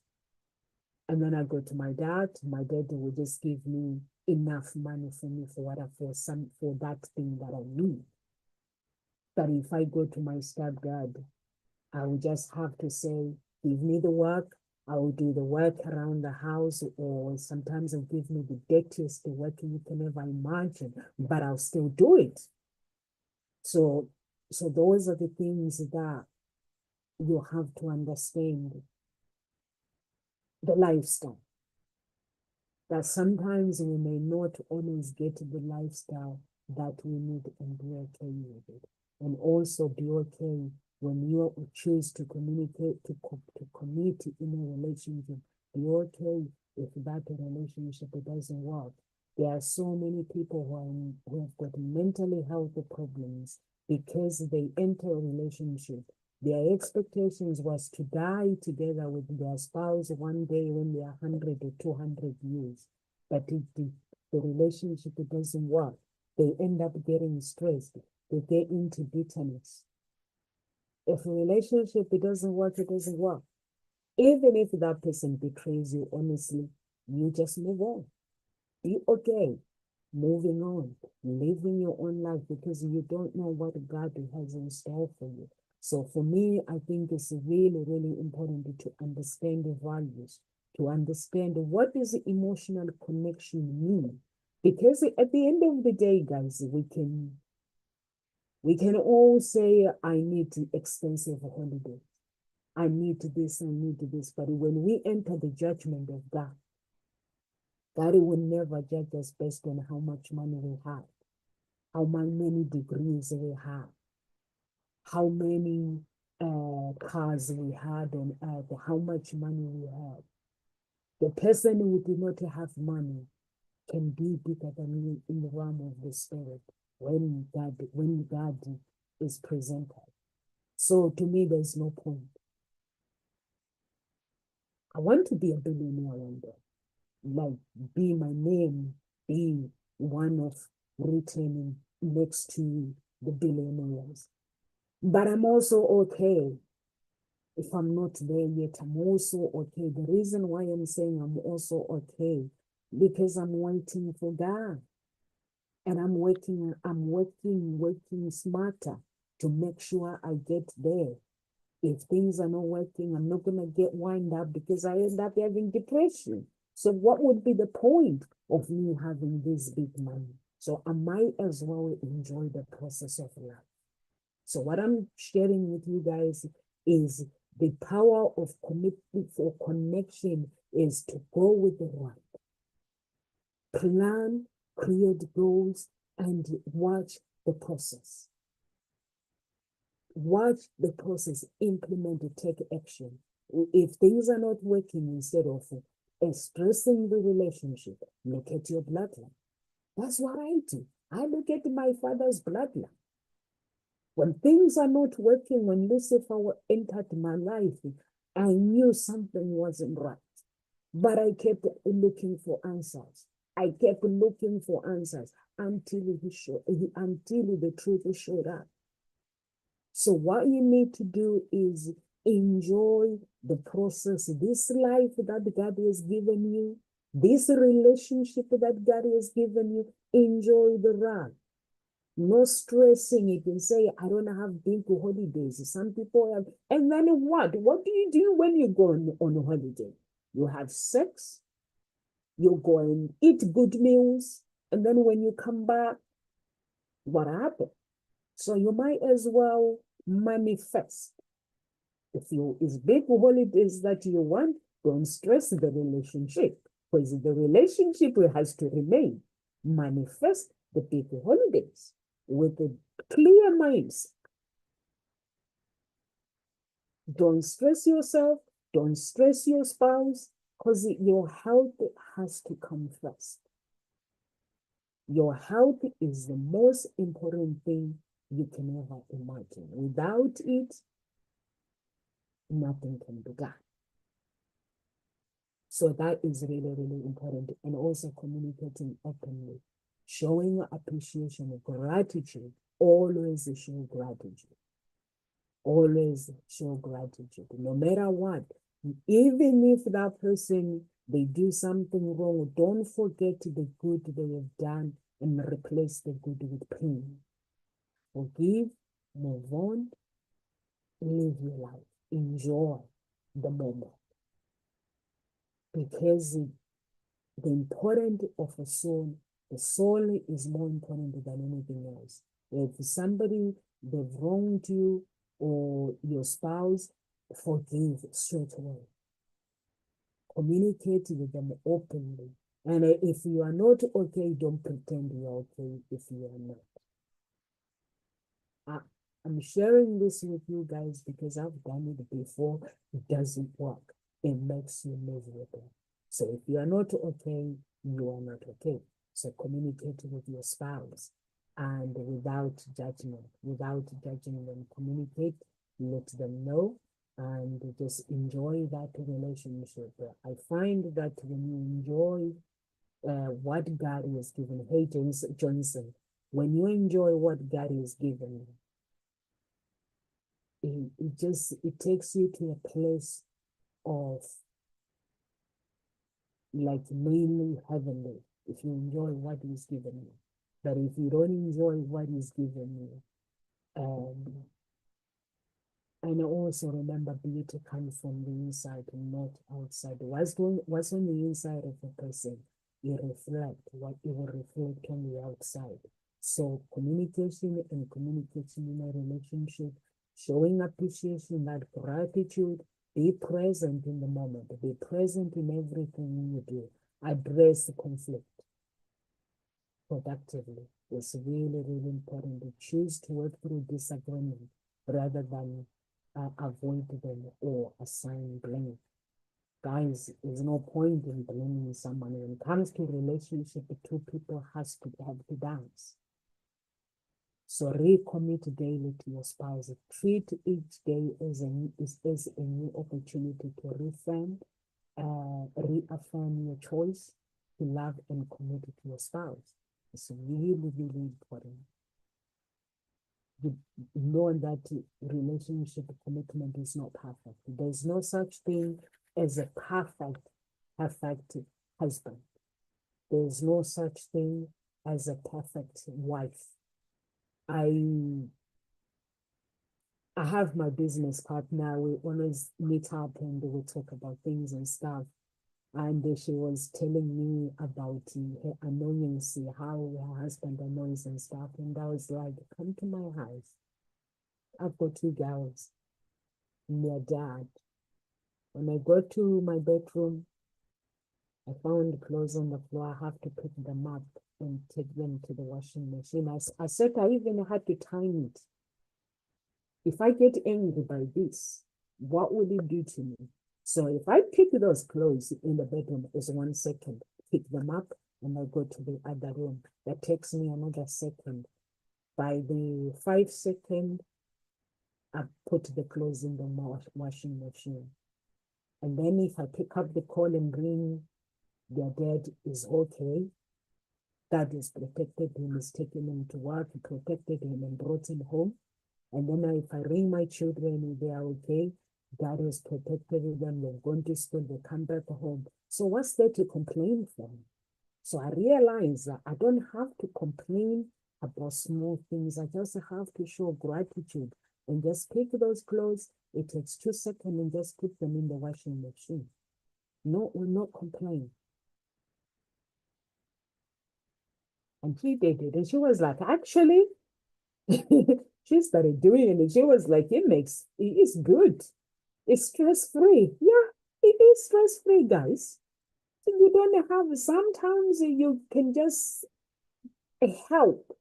[SPEAKER 1] And then I go to my dad. My dad will just give me enough money for me for for that thing that I need. But if I go to my stepdad, I will just have to say, give me the work. I will do the work around the house, or sometimes they'll give me the dirtiest work you can ever imagine, but I'll still do it. So, so those are the things that you have to understand the lifestyle. That sometimes we may not always get the lifestyle that we need and be okay with it. And also be okay when you choose to communicate, to commit in a relationship. Be okay if that relationship doesn't work. There are so many people who have got mental health problems because they enter a relationship. Their expectations was to die together with their spouse one day when they are 100 or 200 years. But if the relationship doesn't work, they end up getting stressed. They get into bitterness. If a relationship it doesn't work, it doesn't work. Even if that person betrays you, honestly, you just move on. Be okay. Moving on, living your own life, because you don't know what God has in store for you. So for me, I think it's really, really important to understand the values, to understand what does emotional connection mean. Because at the end of the day, guys, we can all say, I need expensive holiday. I need this, I need this. But when we enter the judgment of God, God will never judge us based on how much money we have, how many degrees we have, how many cars we had on earth, how much money we have. The person who do not have money can be bigger than you in the realm of the spirit when God is presented. So to me, there's no point. I want to be a billionaire one day. Like, be my name, be one of written next to the billionaires. But I'm also okay if I'm not there yet. I'm also okay. The reason why I'm saying I'm also okay, because I'm waiting for God. And I'm working smarter to make sure I get there. If things are not working, I'm not gonna get wind up because I end up having depression. So what would be the point of me having this big money? So I might as well enjoy the process of life. So what I'm sharing with you guys is the power of commitment for connection is to go with the right. Plan, create goals, and watch the process. Watch the process, implement it, take action. If things are not working, instead of stressing the relationship, look at your bloodline. That's what I do. I look at my father's bloodline. When things are not working, when Lucifer entered my life, I knew something wasn't right. But I kept looking for answers. I kept looking for answers. until until the truth showed up. So what you need to do is enjoy the process, this life that God has given you, this relationship that God has given you. Enjoy the ride. No stressing it and say, I don't have big holidays. Some people have, and then what? What do you do when you go on a holiday? You have sex, you go and eat good meals, and then when you come back, what happened? So you might as well manifest. If you is big holidays that you want, don't stress the relationship, because the relationship has to remain. Manifest the big holidays with a clear minds. Don't stress yourself, don't stress your spouse, because your health has to come first. Your health is the most important thing you can ever imagine. Without it, nothing can be done. So that is really, really important. And also communicating openly, showing appreciation, gratitude, always show gratitude. Always show gratitude, no matter what. Even if that person, they do something wrong, don't forget the good they have done and replace the good with pain. Forgive, move on, live your life, enjoy the moment. Because the importance of a soul, the soul is more important than anything else. If somebody, they've wronged you or your spouse, forgive straight away. Communicate with them openly. And if you are not okay, don't pretend you're okay if you are not. I'm sharing this with you guys because I've done it before. It doesn't work. It makes you miserable. So if you are not okay, you are not okay. So communicate with your spouse and without judgment, without judging them, communicate, let them know, and just enjoy that relationship. I find that when you enjoy what God has given, hey, Johnson, when you enjoy what God has given you, it takes you to a place of like mainly heavenly if you enjoy what He's given you. But if you don't enjoy what He's given you, and also remember, beauty comes from the inside and not outside. What's on the inside of a person, it reflects what it will reflect on the outside. So communication in a relationship, showing appreciation, that gratitude, be present in the moment, be present in everything you do, address the conflict productively. It's really, really important to choose to work through disagreement rather than avoid them or assign blame. Guys, there's no point in blaming someone. When it comes to relationship, the two people have to dance. So recommit daily to your spouse. Treat each day as a new opportunity to reaffirm your choice to love and commit to your spouse. It's really, really important. You know that relationship commitment is not perfect. There's no such thing as a perfect husband. There's no such thing as a perfect wife. I have my business partner. We always meet up and we talk about things and stuff. And she was telling me about her annoyance, how her husband annoys and stuff. And I was like, come to my house. I've got 2 girls, their dad. When I go to my bedroom, I found clothes on the floor. I have to pick them up and take them to the washing machine. I said I even had to time it. If I get angry by this, what will it do to me? So if I pick those clothes in the bedroom, it's 1 second, pick them up, and I go to the other room. That takes me another second. By the 5 second, I put the clothes in the washing machine. And then if I pick up the call and ring, their dad is okay, God has protected him, has taken him to work, protected him and brought him home. And then if I ring my children, they are okay. God has protected them. They've gone to school. They come back home. So what's there to complain for? So I realize that I don't have to complain about small things. I just have to show gratitude and just pick those clothes. It takes 2 seconds and just put them in the washing machine. No, will not complain. And she did it. And she was like, actually, she started doing it. And she was like, it's good. It's stress-free. Yeah, it is stress-free, guys. You don't have, sometimes you can just help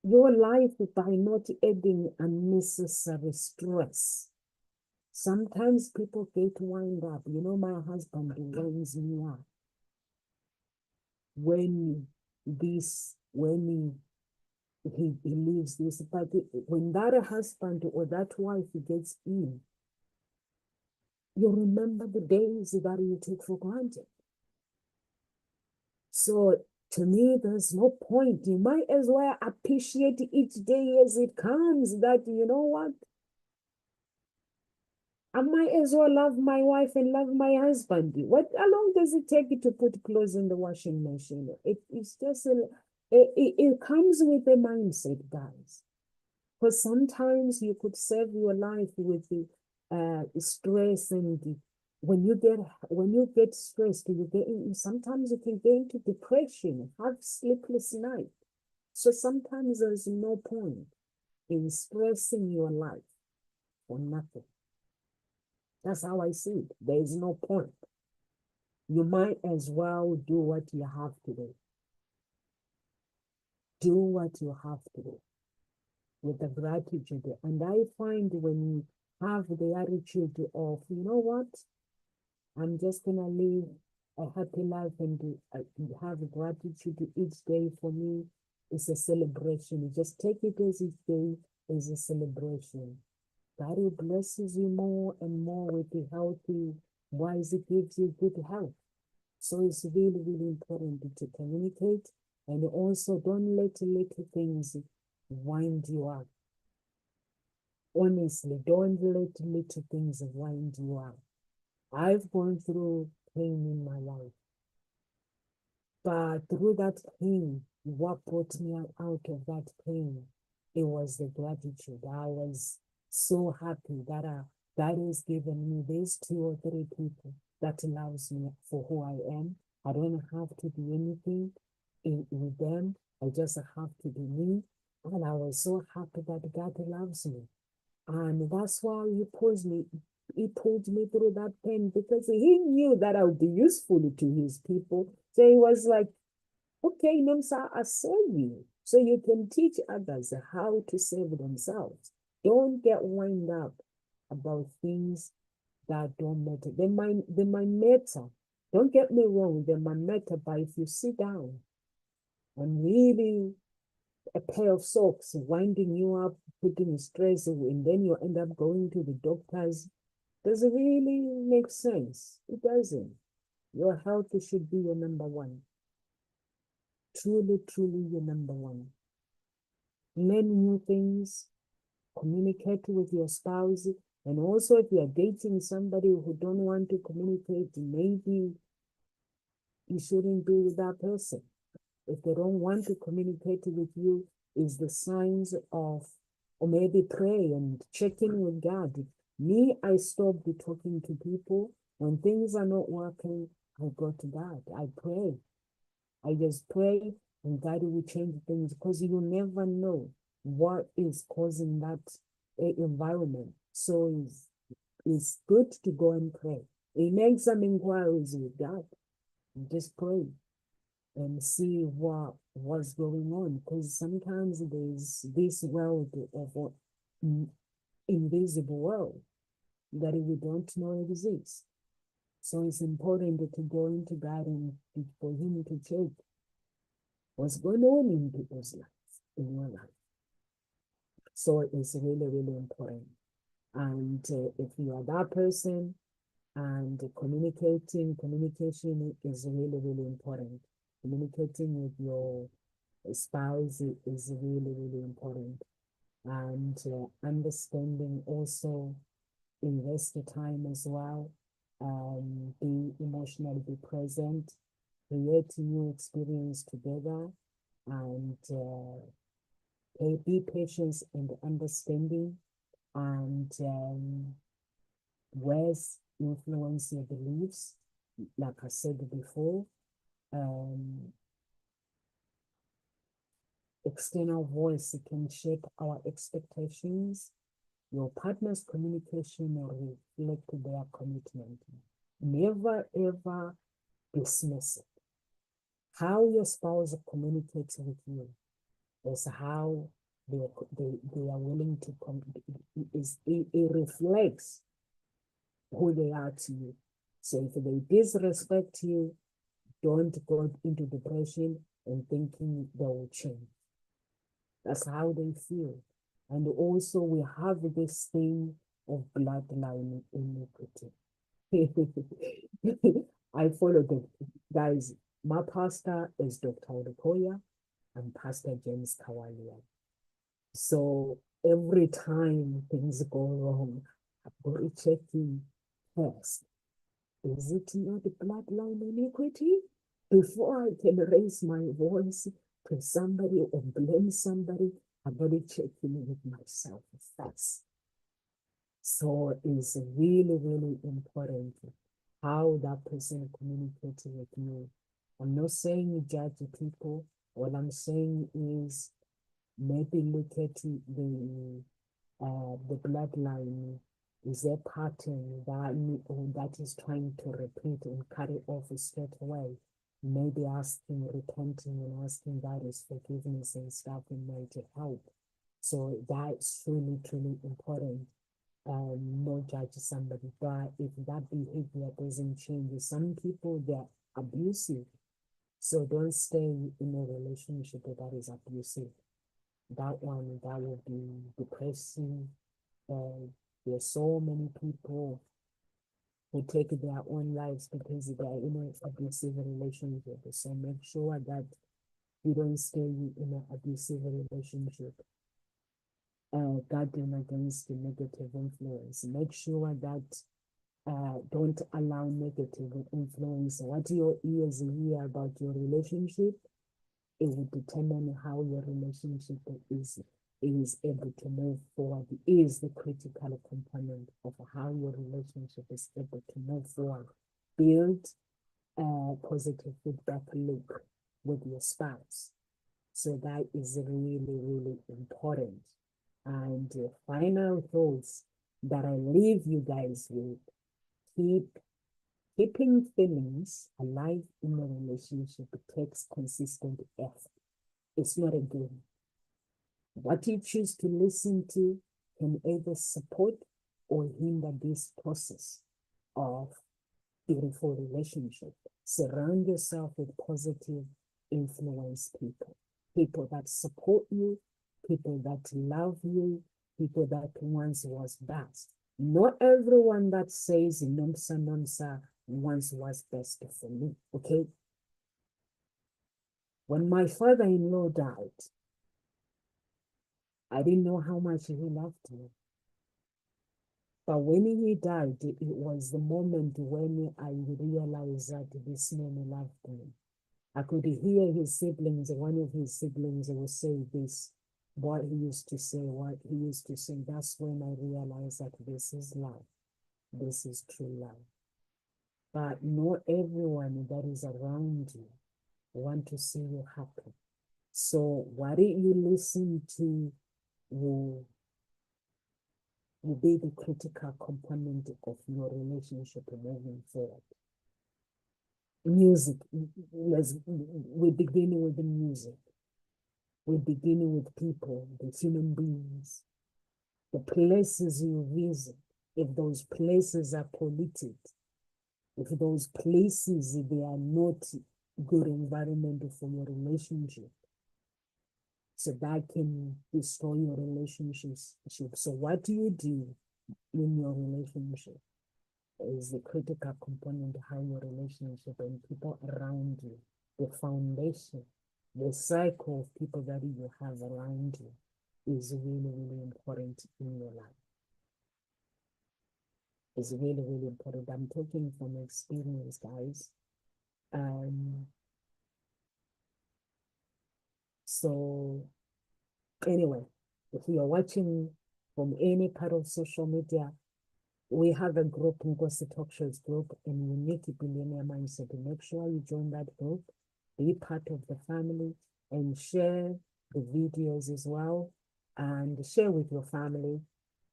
[SPEAKER 1] your life by not adding unnecessary stress. Sometimes people get wound up. You know, my husband winds me up when he leaves this, but when that husband or that wife gets in, you remember the days that you took for granted. So to me, there's no point. You might as well appreciate each day as it comes, that, you know what? I might as well love my wife and love my husband. How long does it take you to put clothes in the washing machine? It's just, it comes with a mindset, guys. Because sometimes you could save your life with the stress, and when you get stressed, sometimes you can get into depression, have sleepless night. So sometimes there's no point in stressing your life for nothing. That's how I see it. There is no point. You might as well do what you have to do. Do what you have to do with the gratitude. And I find when you have the attitude of, you know what, I'm just going to live a happy life and have gratitude each day. For me, it's a celebration. You just take it as each day is a celebration. God blesses you more and more with the healthy, wise, it gives you good health. So it's really, really important to communicate, and also don't let little things wind you up. Honestly, don't let little things wind you up. I've gone through pain in my life, but through that pain, what brought me out of that pain, it was the gratitude. I was so happy that God has given me these 2 or 3 people that loves me for who I am. I don't have to do anything with them. I just have to be me. And I was so happy that God loves me. And that's why he pulled me through that pain, because he knew that I would be useful to his people. So he was like, okay, Nomsa, I save you so you can teach others how to save themselves. Don't get wound up about things that don't matter. They might matter. Don't get me wrong, they might matter, but if you sit down and really a pair of socks winding you up, putting stress, and then you end up going to the doctors, does it really make sense? It doesn't. Your health should be your number one. Truly, truly your number one. Learn new things, communicate with your spouse, and also if you're dating somebody who don't want to communicate, maybe you shouldn't be with that person. If they don't want to communicate with you, is the signs of, or maybe pray and check in with God. Me, I stopped talking to people. When things are not working, I go to God. I pray. I just pray, and God will change things, because you never know what is causing that environment. So it's good to go and pray. Make some inquiries with God. Just pray and see what's going on, because sometimes there's this world of invisible world that we don't know exists. So it's important to go into God and for him to check what's going on in people's lives, in your life. So it's really, really important. And if you are that person, and communication is really, really important. Communicating with your spouse is really, really important. And understanding also, invest the time as well, be emotionally be present, create new experience together, and be patient and understanding, and words influence your beliefs, like I said before. Um, External voice can shape our expectations. Your partner's communication will reflect their commitment. Never ever dismiss it. How your spouse communicates with you is how they are willing to come. It reflects who they are to you. So if they disrespect you, don't go into depression and thinking they will change. That's how they feel. And also we have this thing of bloodline iniquity. I follow the guys. My pastor is Dr. Odukoya and Pastor James Kawalia. So every time things go wrong, I've got to check in first. Is it not bloodline iniquity? Before I can raise my voice to somebody or blame somebody, I've got to check in with myself first. So it's really, really important how that person communicates with you. I'm not saying you judge people. What I'm saying is maybe look at the bloodline. Is there a pattern that is trying to repeat and carry off straight away? Maybe asking, repenting, and asking God is forgiveness and stuff and may to help. So that's really, truly important. Not judge somebody, but if that behavior doesn't change, some people, they're abusive. So don't stay in a relationship that is abusive. That will be depressing. There's so many people who take their own lives because they are in an abusive relationship. So make sure that you don't stay in an abusive relationship. Guarding against the negative influence. Make sure that don't allow negative influence. What your ears hear about your relationship, it will determine how your relationship is able to move forward. It is the critical component of how your relationship is able to move forward. Build a positive feedback loop with your spouse. So that is really, really important. And the final thoughts that I leave you guys with, keeping feelings alive in a relationship takes consistent effort. It's not a game. What you choose to listen to can either support or hinder this process of beautiful relationship. Surround yourself with positive influence people, people that support you, people that love you, people that once was best. Not everyone that says nomsa nomsa once was best for me, okay? When my father-in-law died, I didn't know how much he loved me. But when he died, it was the moment when I realized that this man loved me. I could hear his siblings, one of his siblings will say this, what he used to say, what he used to say. That's when I realized that this is love. This is true love. But not everyone that is around you want to see you happy. So what you listen to will be the critical component of your relationship moving forward. Music, we begin with the music. We begin with people, the human beings, the places you visit. If those places are polluted, if those places, they are not good environment for your relationship, so that can destroy your relationships. So what do you do in your relationship is the critical component of how your relationship and people around you the foundation, the cycle of people that you have around you is really, really important in your life. It's really, really important. I'm talking from experience, guys. So anyway, if you are watching from any part of social media, we have a group, Ngozi Talk Shows group, and Unique Billionaire Mindset. Make sure you join that group, be part of the family, and share the videos as well, and share with your family.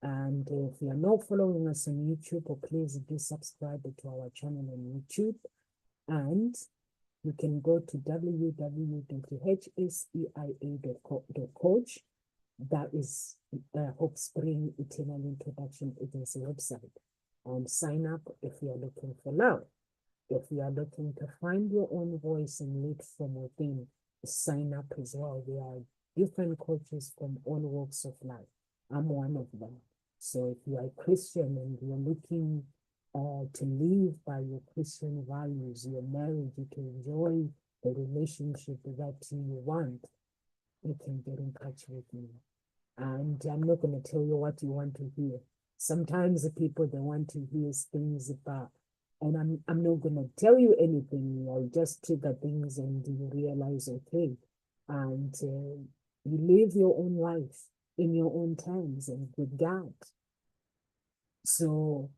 [SPEAKER 1] And if you are not following us on YouTube, please do subscribe to our channel on YouTube. And you can go to www.hseia.coach. That is Hope Spring Eternal Introduction Agency website. And sign up if you are looking for love. If you are looking to find your own voice and lead from within, sign up as well. There are different coaches from all walks of life. I'm one of them. So if you are a Christian and you're looking to live by your Christian values, your marriage, you can enjoy the relationship that you want, you can get in touch with me. And I'm not going to tell you what you want to hear. Sometimes the people, they want to hear things about, and I'm not going to tell you anything. I'll just trigger things and you realize, okay, and you live your own life in your own terms and with God. So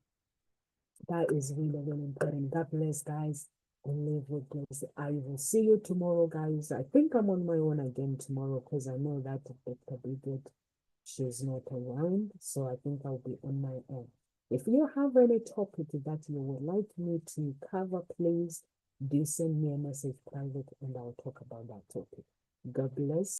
[SPEAKER 1] that is really, really important. God bless, guys, and live with grace. I will see you tomorrow, guys. I think I'm on my own again tomorrow because I know that Dr. Bridget, she's not around, so I think I'll be on my own. If you have any topic that you would like me to cover, please do send me a message private and I'll talk about that topic. God bless.